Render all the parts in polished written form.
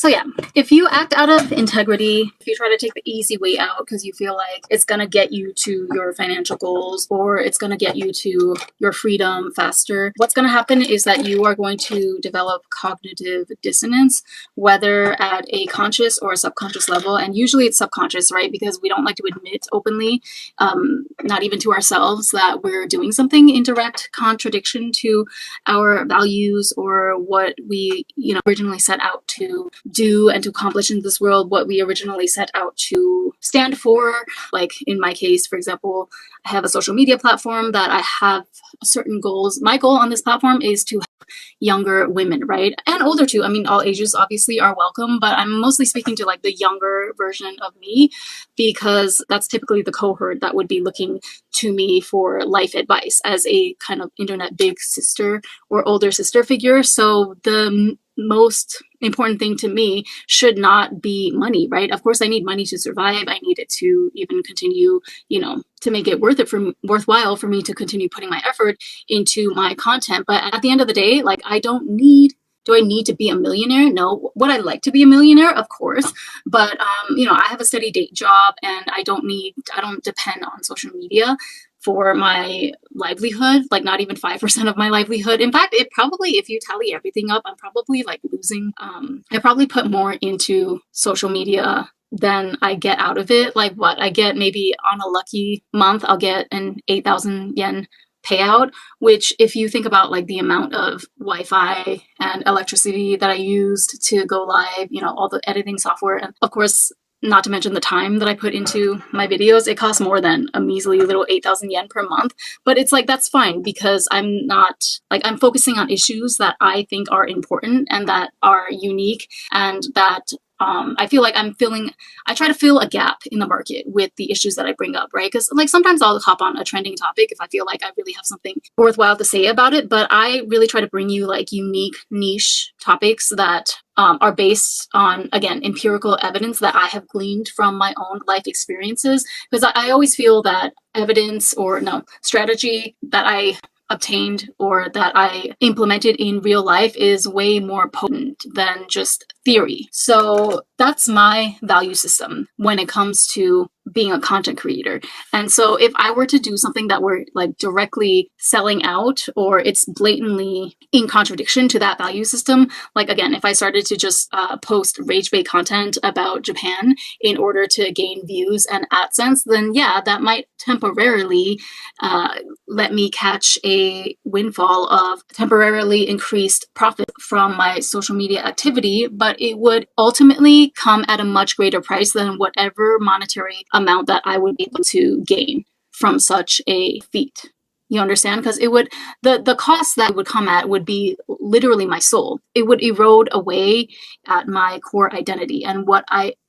So yeah, if you act out of integrity, if you try to take the easy way out because you feel like it's going to get you to your financial goals or it's going to get you to your freedom faster, what's going to happen is that you are going to develop cognitive dissonance, whether at a conscious or a subconscious level. And usually it's subconscious, right? Because we don't like to admit openly, not even to ourselves, that we're doing something in direct contradiction to our values or what we, originally set out to do and to accomplish in this world, what we originally set out to stand for. Like in my case, for example, I have a social media platform that I have certain goals. My goal on this platform is to help younger women, right? And older too. I mean, all ages obviously are welcome, but I'm mostly speaking to like the younger version of me because that's typically the cohort that would be looking to me for life advice as a kind of internet big sister or older sister figure. So the most important thing to me should not be money, right? Of course, I need money to survive. I need it to even continue, to make it worthwhile for me to continue putting my effort into my content. But at the end of the day, like do I need to be a millionaire? No. Would I like to be a millionaire? Of course. But, I have a steady day job and I don't depend on social media for my livelihood, like not even 5% of my livelihood. In fact, if you tally everything up, I'm probably like losing, I probably put more into social media than I get out of it. Like what I get maybe on a lucky month, I'll get an 8,000 yen payout, which if you think about like the amount of Wi-Fi and electricity that I used to go live, all the editing software, and of course, not to mention the time that I put into my videos, it costs more than a measly little 8,000 yen per month. But it's like, that's fine because I'm focusing on issues that I think are important and that are unique and that I feel like I try to fill a gap in the market with the issues that I bring up, right? Because like sometimes I'll hop on a trending topic if I feel like I really have something worthwhile to say about it. But I really try to bring you like unique niche topics that are based on, again, empirical evidence that I have gleaned from my own life experiences. Because I always feel that strategy that I obtained or that I implemented in real life is way more potent than just theory. So that's my value system when it comes to being a content creator. And so if I were to do something that were like directly selling out or it's blatantly in contradiction to that value system, like again, if I started to just post rage bait content about Japan in order to gain views and AdSense, then yeah, that might temporarily let me catch a windfall of temporarily increased profit from my social media activity, but it would ultimately come at a much greater price than whatever monetary amount that I would be able to gain from such a feat. You understand? Because the cost that it would come at would be literally my soul. It would erode away at my core identity and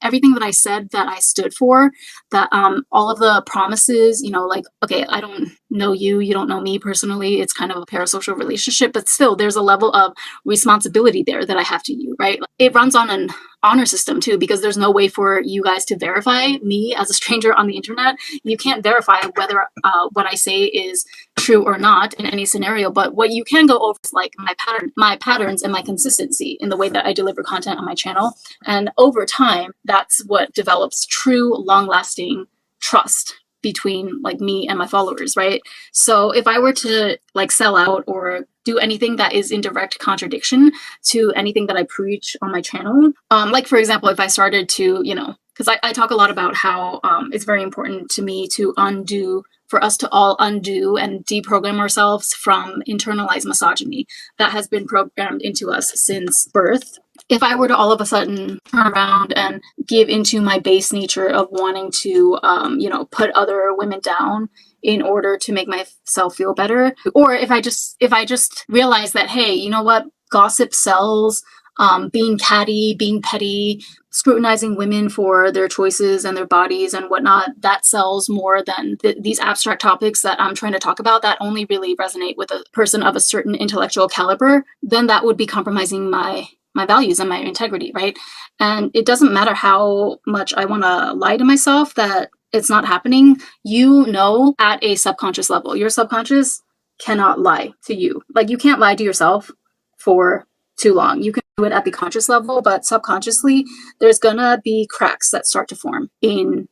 everything that I said that I stood for, that all of the promises, like, okay, I don't know you, you don't know me personally. It's kind of a parasocial relationship, but still there's a level of responsibility there that I have to you, right? It runs on an honor system too, because there's no way for you guys to verify me as a stranger on the internet. You can't verify whether what I say is true or not in any scenario, but what you can go over is like my patterns and my consistency in the way that I deliver content on my channel. And over time, that's what develops true, long-lasting trust between like me and my followers, right? So if I were to like sell out or do anything that is in direct contradiction to anything that I preach on my channel, like for example, if I started to, because I talk a lot about how it's very important to me for us to all undo and deprogram ourselves from internalized misogyny that has been programmed into us since birth. If I were to all of a sudden turn around and give into my base nature of wanting to, put other women down in order to make myself feel better, or if I just realize that, hey, you know what, gossip sells, being catty, being petty, scrutinizing women for their choices and their bodies and whatnot, that sells more than these abstract topics that I'm trying to talk about that only really resonate with a person of a certain intellectual caliber, then that would be compromising my values and my integrity, right? And it doesn't matter how much I want to lie to myself that it's not happening. At a subconscious level, your subconscious cannot lie to you. Like you can't lie to yourself for too long. You can do it at the conscious level, but subconsciously, there's gonna be cracks that start to form in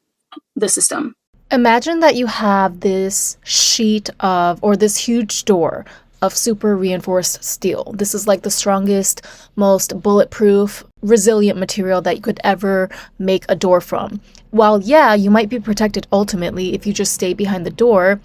the system. Imagine that you have this sheet of, or this huge door of super reinforced steel. This is like the strongest, most bulletproof, resilient material that you could ever make a door from. While, yeah, you might be protected ultimately if you just stay behind the door,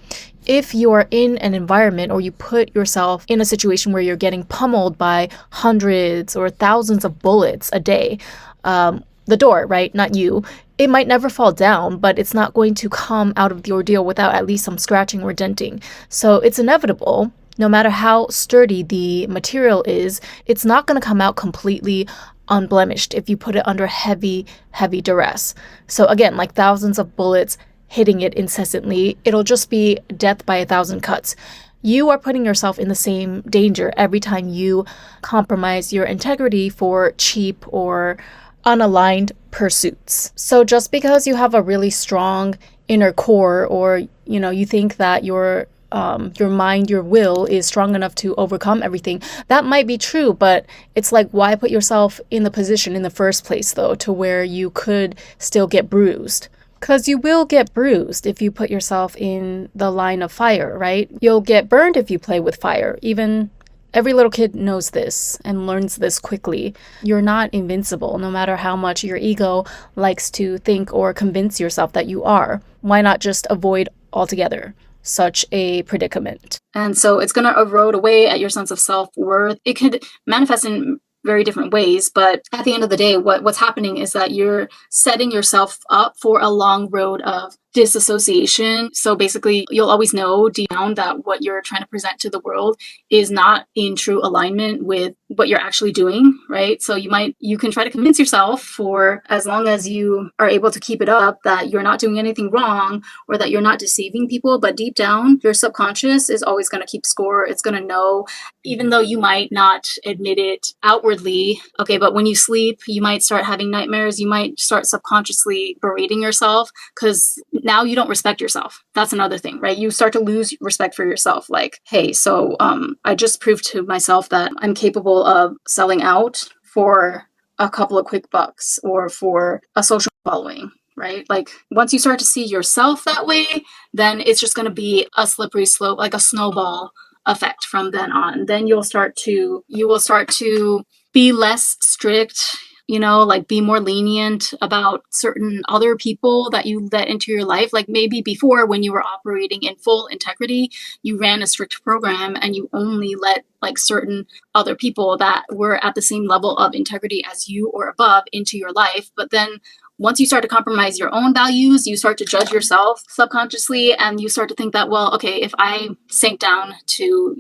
if you are in an environment or you put yourself in a situation where you're getting pummeled by hundreds or thousands of bullets a day, the door, right? Not you. It might never fall down, but it's not going to come out of the ordeal without at least some scratching or denting. So it's inevitable. No matter how sturdy the material is, it's not going to come out completely unblemished if you put it under heavy, heavy duress. So again, like thousands of bullets hitting it incessantly, it'll just be death by 1,000 cuts. You are putting yourself in the same danger every time you compromise your integrity for cheap or unaligned pursuits. So just because you have a really strong inner core, or you think that your mind, your will is strong enough to overcome everything, that might be true, but it's like, why put yourself in the position in the first place, though, to where you could still get bruised? Because you will get bruised if you put yourself in the line of fire, right? You'll get burned if you play with fire. Even every little kid knows this and learns this quickly. You're not invincible, no matter how much your ego likes to think or convince yourself that you are. Why not just avoid altogether such a predicament? And so it's going to erode away at your sense of self-worth. It could manifest in very different ways, but at the end of the day, what's happening is that you're setting yourself up for a long road of disassociation. So basically, you'll always know deep down that what you're trying to present to the world is not in true alignment with what you're actually doing, right? So you can try to convince yourself, for as long as you are able to keep it up, that you're not doing anything wrong or that you're not deceiving people. But deep down, your subconscious is always going to keep score. It's going to know, even though you might not admit it outwardly. Okay, but when you sleep, you might start having nightmares. You might start subconsciously berating yourself because now you don't respect yourself. That's another thing, right? You start to lose respect for yourself. Like, hey, so I just proved to myself that I'm capable of selling out for a couple of quick bucks or for a social following, right? Like, once you start to see yourself that way, then it's just going to be a slippery slope, like a snowball effect from then on. Then you will start to be less strict, like be more lenient about certain other people that you let into your life. Like maybe before, when you were operating in full integrity, you ran a strict program and you only let like certain other people that were at the same level of integrity as you or above into your life. But then once you start to compromise your own values, you start to judge yourself subconsciously, and you start to think that, well, okay, if I sink down to,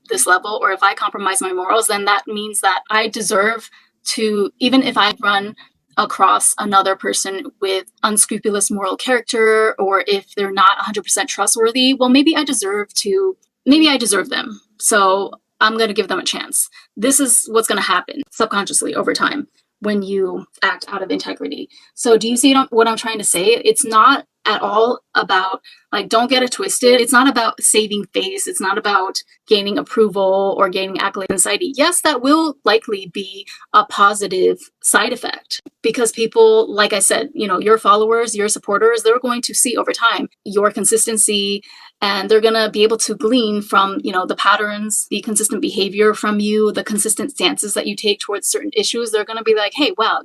this level, or if I compromise my morals, then that means that I deserve to, even if I run across another person with unscrupulous moral character, or if they're not 100% trustworthy, well, maybe I deserve them. So I'm going to give them a chance. This is what's going to happen subconsciously over time when you act out of integrity. So do you see what I'm trying to say? It's not at all about, like, don't get it twisted. It's not about saving face. It's not about gaining approval or gaining accolades and society. Yes, that will likely be a positive side effect, because people, like I said, your followers, your supporters, they're going to see over time your consistency, and they're going to be able to glean from, the patterns, the consistent behavior from you, the consistent stances that you take towards certain issues. They're going to be like, hey, wow,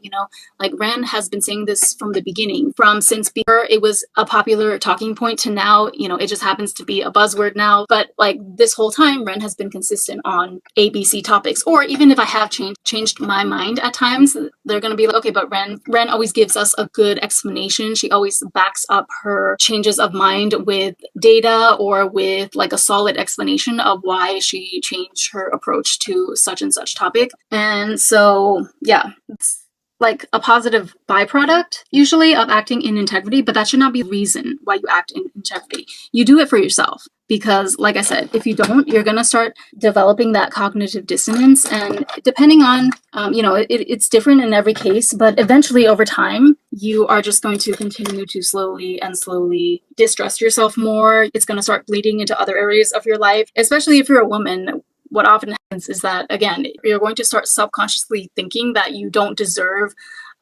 like Ren has been saying this from the beginning, since before it was a popular talking point to now, it just happens to be a buzzword now. But like this whole time, Ren has been consistent on ABC topics. Or even if I have changed my mind at times, they're going to be like, okay, but Ren always gives us a good explanation. She always backs up her changes of mind with data or with like a solid explanation of why she changed her approach to such and such topic. And so, yeah, it's like a positive byproduct usually of acting in integrity, but that should not be the reason why you act in integrity. You do it for yourself, because like I said, if you don't, you're going to start developing that cognitive dissonance. And depending on, it's different in every case, but eventually over time, you are just going to continue to slowly distrust yourself more. It's going to start bleeding into other areas of your life, especially if you're a woman. what often happens is that, again, you're going to start subconsciously thinking that you don't deserve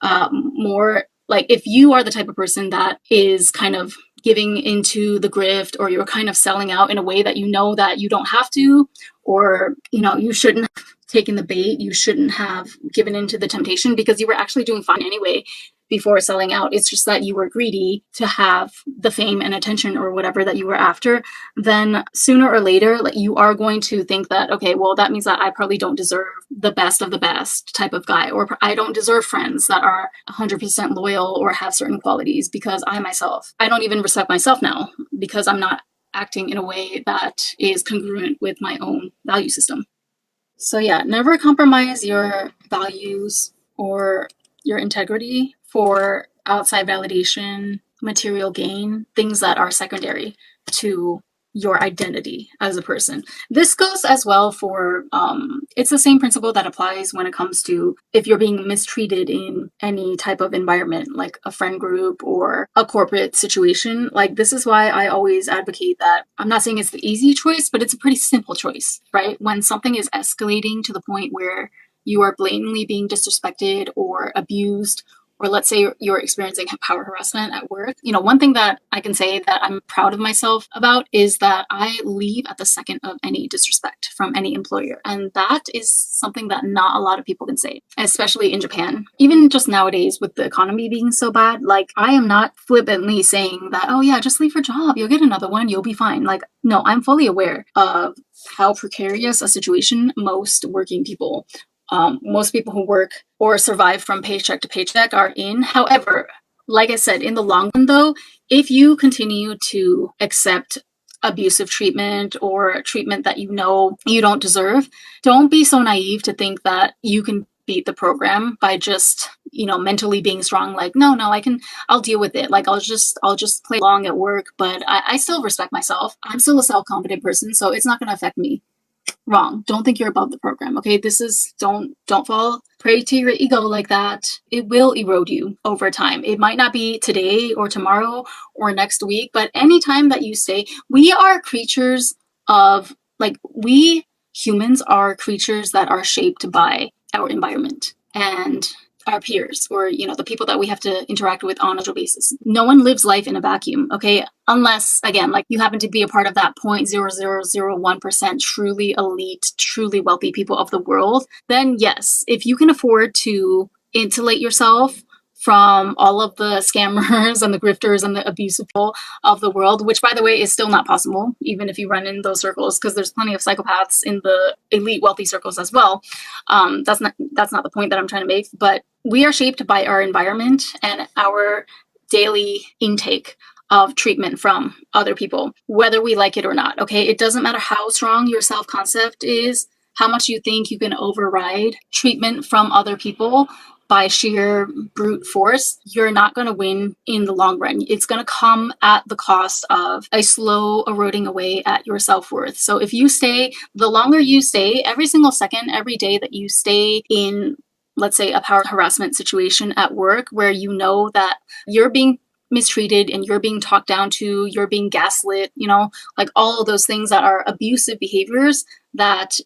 more. Like if you are the type of person that is kind of giving into the grift, or you're kind of selling out in a way that you know that you don't have to, or you shouldn't have taken the bait, you shouldn't have given into the temptation because you were actually doing fine anyway before selling out. It's just that you were greedy to have the fame and attention or whatever that you were after. Then sooner or later, like, you are going to think that, okay, well, that means that I probably don't deserve the best of the best type of guy, or I don't deserve friends that are 100% loyal or have certain qualities, because I don't even respect myself now because I'm not acting in a way that is congruent with my own value system. So yeah, never compromise your values or your integrity for outside validation, material gain, things that are secondary to your identity as a person. This goes as well for, it's the same principle that applies when it comes to if you're being mistreated in any type of environment, like a friend group or a corporate situation. Like, this is why I always advocate that I'm not saying it's the easy choice, but it's a pretty simple choice, right? When something is escalating to the point where you are blatantly being disrespected or abused, or let's say you're experiencing power harassment at work, one thing that I can say that I'm proud of myself about is that I leave at the second of any disrespect from any employer. And that is something that not a lot of people can say, especially in Japan. Even just nowadays with the economy being so bad, like, I am not flippantly saying that, oh yeah, just leave your job, you'll get another one, you'll be fine. Like, no, I'm fully aware of how precarious a situation most working people, most people who work or survive from paycheck to paycheck are in. However, like I said, in the long run though, if you continue to accept abusive treatment or treatment that you know you don't deserve, don't be so naive to think that you can beat the program by just, mentally being strong. Like, no, I'll deal with it. Like, I'll just play along at work, but I still respect myself. I'm still a self-confident person, so it's not going to affect me. Wrong. Don't think you're above the program. Okay, don't fall prey to your ego like that. It will erode you over time. It might not be today or tomorrow or next week, but anytime that you stay, we are creatures of, like, we humans are creatures that are shaped by our environment and our peers, or the people that we have to interact with on a daily basis. No one lives life in a vacuum, okay? Unless, again, like, you happen to be a part of that 0.0001% truly elite, truly wealthy people of the world, then yes, if you can afford to insulate yourself from all of the scammers and the grifters and the abusive people of the world, which, by the way, is still not possible, even if you run in those circles, because there's plenty of psychopaths in the elite wealthy circles as well. That's not the point that I'm trying to make, but we are shaped by our environment and our daily intake of treatment from other people, whether we like it or not, okay? It doesn't matter how strong your self-concept is, how much you think you can override treatment from other people by sheer brute force, you're not going to win in the long run. It's going to come at the cost of a slow eroding away at your self-worth. So if you stay, the longer you stay, every single second, every day that you stay in, let's say, a power harassment situation at work where you know that you're being mistreated and you're being talked down to, you're being gaslit, like all of those things that are abusive behaviors that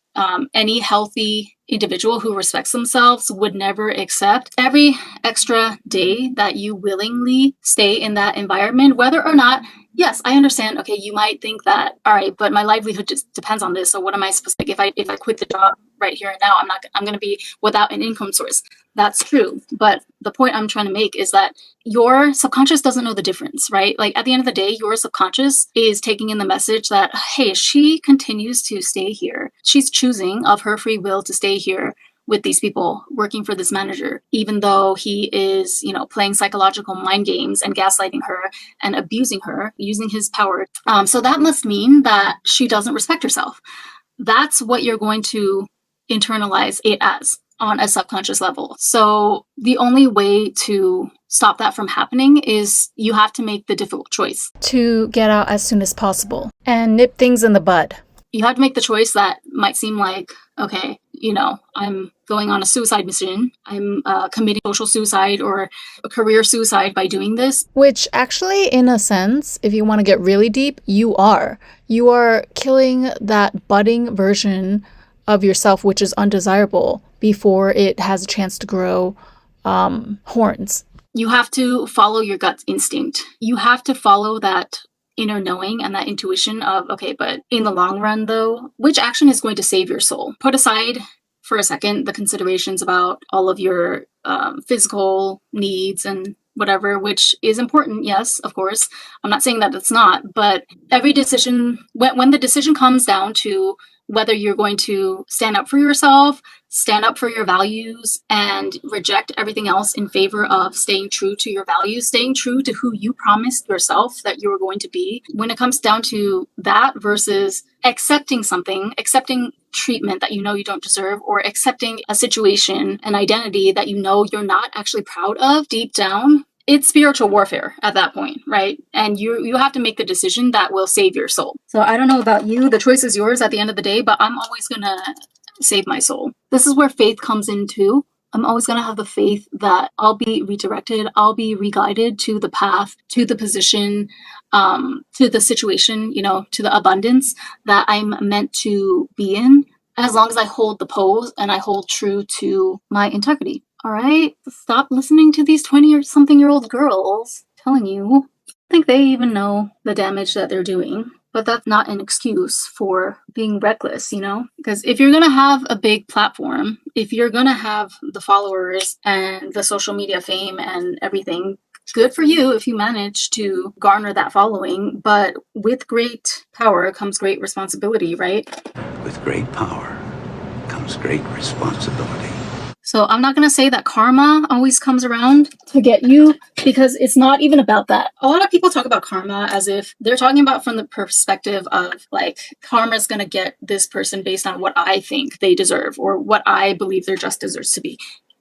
any healthy individual who respects themselves would never accept. Every extra day that you willingly stay in that environment, whether or not, yes, I understand, okay, you might think that, all right, but my livelihood just depends on this, so what am I supposed to, like, if I quit the job right here and now, I'm going to be without an income source. That's true, but the point I'm trying to make is that your subconscious doesn't know the difference, right? Like, at the end of the day, your subconscious is taking in the message that, hey, she continues to stay here. She's choosing of her free will to stay here with these people, working for this manager, even though he is, playing psychological mind games and gaslighting her and abusing her, using his power. So that must mean that she doesn't respect herself. That's what you're going to internalize it as on a subconscious level. So the only way to stop that from happening is you have to make the difficult choice. To get out as soon as possible and nip things in the bud. You have to make the choice that might seem like, okay, I'm going on a suicide mission. I'm committing social suicide or a career suicide by doing this. Which actually, in a sense, if you want to get really deep, you are. You are killing that budding version of yourself, which is undesirable, before it has a chance to grow horns. You have to follow your gut instinct. You have to follow that inner knowing and that intuition of, okay, but in the long run, though, which action is going to save your soul? Put aside for a second the considerations about all of your physical needs and whatever, which is important, yes, of course. I'm not saying that it's not, but every decision, when the decision comes down to whether you're going to stand up for yourself, stand up for your values, and reject everything else in favor of staying true to your values, staying true to who you promised yourself that you were going to be. When it comes down to that versus accepting something, accepting treatment that you know you don't deserve, or accepting a situation, an identity that you know you're not actually proud of deep down, it's spiritual warfare at that point, right? And you have to make the decision that will save your soul. So I don't know about you, the choice is yours at the end of the day, but I'm always gonna save my soul. This is where faith comes in too. I'm always going to have the faith that I'll be redirected, I'll be re-guided to the path, to the position, to the situation, to the abundance that I'm meant to be in, as long as I hold the pose and I hold true to my integrity. All right? Stop listening to these 20 or something year old girls telling you. I think they even know the damage that they're doing. But that's not an excuse for being reckless, Because if you're going to have a big platform, if you're going to have the followers and the social media fame and everything, good for you if you manage to garner that following. But with great power comes great responsibility, right? With great power comes great responsibility. So I'm not going to say that karma always comes around to get you, because it's not even about that. A lot of people talk about karma as if they're talking about from the perspective of like, karma is going to get this person based on what I think they deserve or what I believe their just deserves to be.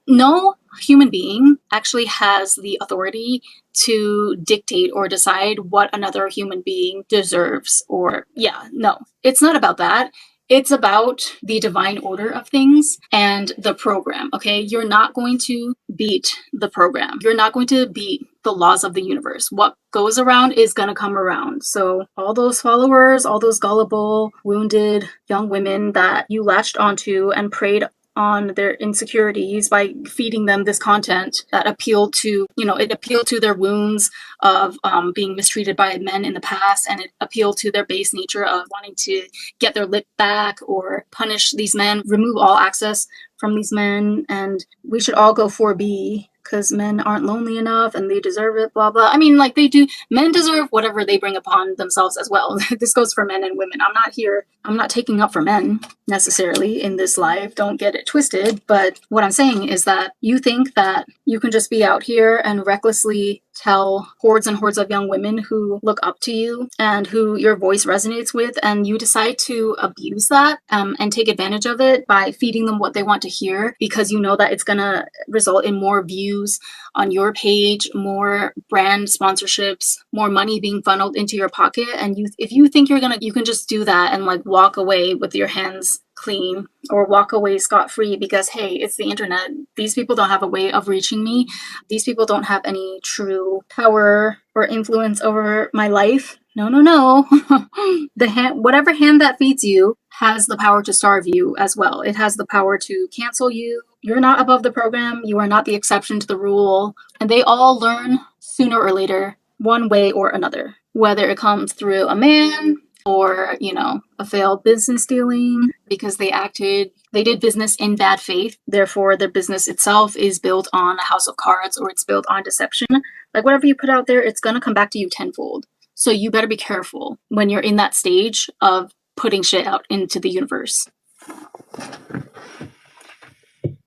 No human being actually has the authority to dictate or decide what another human being deserves. No, it's not about that. It's about the divine order of things and the program, okay? You're not going to beat the program. You're not going to beat the laws of the universe. What goes around is going to come around. So all those followers, all those gullible, wounded young women that you latched onto and preyed on their insecurities by feeding them this content that appealed to, it appealed to their wounds of being mistreated by men in the past, and it appealed to their base nature of wanting to get their lip back or punish these men, remove all access from these men, and we should all go 4B because men aren't lonely enough and they deserve it, blah, blah. I mean, like they do. Men deserve whatever they bring upon themselves as well. This goes for men and women. I'm not taking up for men necessarily in this life. Don't get it twisted. But what I'm saying is that you think that you can just be out here and recklessly tell hordes and hordes of young women who look up to you and who your voice resonates with, and you decide to abuse that and take advantage of it by feeding them what they want to hear, because you know that it's going to result in more views on your page, more brand sponsorships, more money being funneled into your pocket. And if you think you can just do that and like walk away with your hands clean or walk away scot-free because, hey, it's the internet. These people don't have a way of reaching me. These people don't have any true power or influence over my life. No. Whatever hand that feeds you has the power to starve you as well. It has the power to cancel you. You're not above the program. You are not the exception to the rule. And they all learn sooner or later, one way or another, whether it comes through a man or, a failed business dealing because they did business in bad faith. Therefore, their business itself is built on a house of cards, or it's built on deception. Like whatever you put out there, it's going to come back to you tenfold. So you better be careful when you're in that stage of putting shit out into the universe.